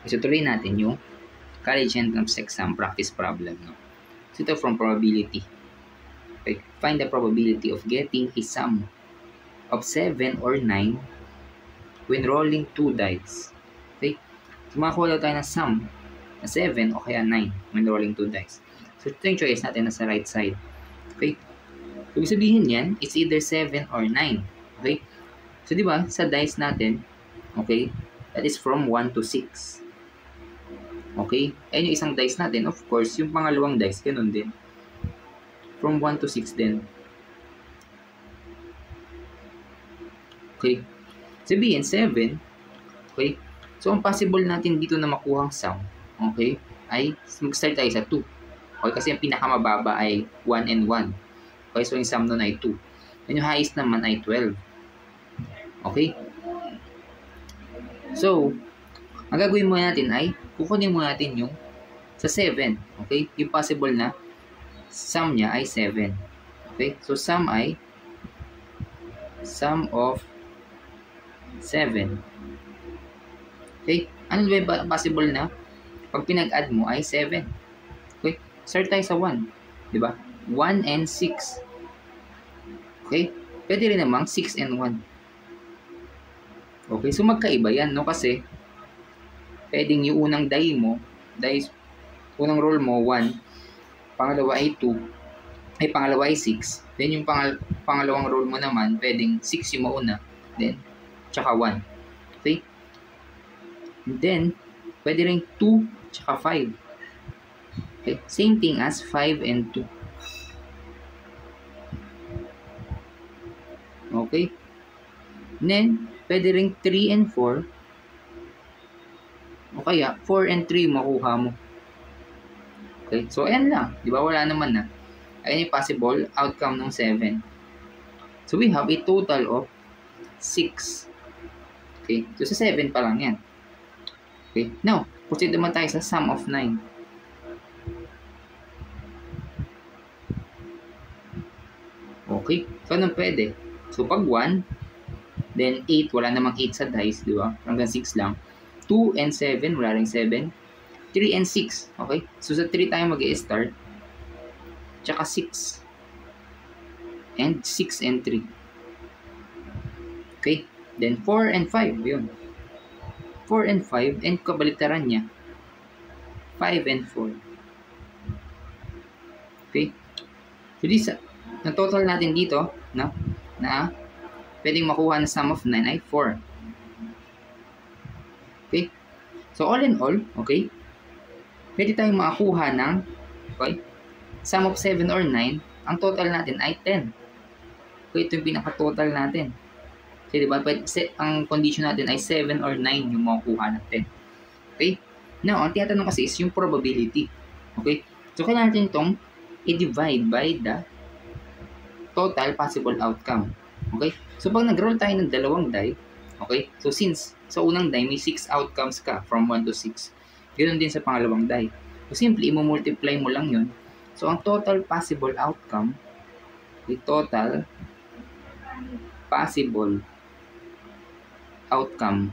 So, tuloy natin yung college entrance exam practice problem. No? So, ito from probability. Okay. Find the probability of getting a sum of 7 or 9 when rolling 2 dice. Okay? So, makakuha tayo ng sum na 7 o kaya 9 when rolling 2 dice. So, ito yung choice natin nasa right side. Okay? So, ibig sabihin yan, it's either 7 or 9. Okay? So, di ba, sa dice natin, okay, that is from 1 to 6. Okay? Ayun yung isang dice natin. Of course, yung pangalawang dice, ganun din. From 1 to 6 din. Okay? Sabihin, 7. Okay? So, ang possible natin dito na makuha ang sum, okay, ay mag-start tayo sa 2. Okay? Kasi ang pinakamababa ay 1 and 1. Okay? So, yung sum nun ay 2. And yung highest naman ay 12. Okay? So, ang gagawin muna natin ay, kukunin muna natin yung sa 7. Okay? Yung possible na sum niya ay 7. Okay? So, sum ay sum of 7. Okay? Ano ba yung possible na pag pinag-add mo ay 7? Okay? Start tayo sa 1. Diba? 1 and 6. Okay? Pwede rin namang 6 and 1. Okay? So, magkaiba yan, no? Kasi, pwedeng yung unang die mo, unang roll mo, 1. Pangalawa ay 2. Ay, pangalawa ay 6. Then, yung pangalawang roll mo naman, pwedeng 6 yung mauna. Then, tsaka 1. Okay? And then, pwede rin 2, tsaka 5. Okay? Same thing as 5 and 2. Okay? And then, pwede rin 3 and 4. O kaya, 4 and 3 makuha mo. Okay? So, ayan lang. Di ba? Wala naman na. Ayan yung possible outcome ng 7. So, we have a total of 6. Okay? So, sa 7 pa lang yan. Okay? Now, proceed naman tayo sa sum of 9. Okay? So, anong pwede? So, pag 1, then 8, wala namang 8 sa dice, di ba? Hanggang 6 lang. 2 and 7, wala rin 7. 3 and 6, okay? So, sa 3 tayo mag-i-start. Tsaka 6. And 6 and 3. Okay? Then, 4 and 5, yun. 4 and 5, and kabaliktaran niya. 5 and 4. Okay? So, this, na total natin dito, na pwedeng makuha na sum of 9 ay 4. Okay? So, all in all, okay, pwede tayong makakuha ng, okay, sum of 7 or 9, ang total natin ay 10. Okay, ito yung pinaka-total natin. Kasi diba, ang condition natin ay 7 or 9 yung makukuha natin. Okay? Now, ang tinatanong kasi is yung probability. Okay? So, kailangan natin itong i-divide by the total possible outcome. Okay? So, pag nag-roll tayo ng dalawang die, okay? So, since sa unang die, may 6 outcomes ka from 1 to 6. Ganoon din sa pangalawang die. So, simply, i-multiply mo lang yun. So, ang total possible outcome, the total possible outcome.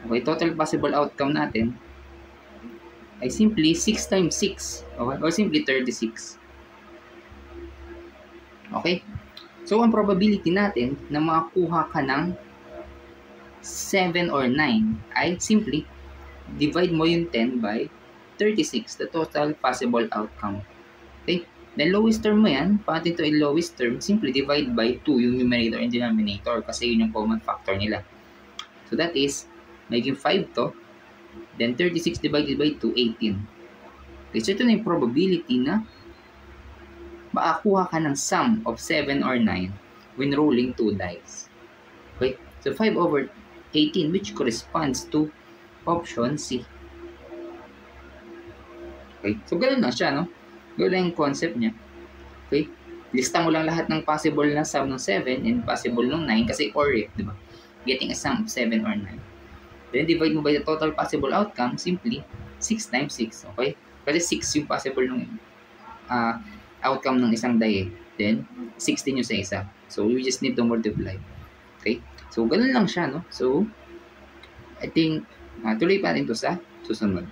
Okay, total possible outcome natin ay simply 6 times 6. Okay? Or simply 36. Okay? So, ang probability natin na makakuha ka ng 7 or 9 ay simply divide mo yung 10 by 36, the total possible outcome. Okay? Then, lowest term mo yan, paano ito ay lowest term, simply divide by 2 yung numerator and denominator kasi yun yung common factor nila. So, that is, magiging 5 to, then 36 divided by 2, 18. Okay, so ito na yung probability na makakuha ka ng sum of 7 or 9 when rolling 2 dice. Okay, so 5 over 18 which corresponds to option C. Okay, so ganoon na siya, no? Ganoon lang yung concept niya. Okay, lista mo lang lahat ng possible na sum ng 7 and possible ng 9 kasi or if, di ba? Getting a sum of 7 or 9. Then divide mo by the total possible outcome, simply 6 times 6, okay? Kasi 6 yung possible ng outcome ng isang die. Then 16 yung sa isa. So we just need to multiply. Okay? So, ganun lang siya, no? So, I think, tuloy pa rin to sa susunod.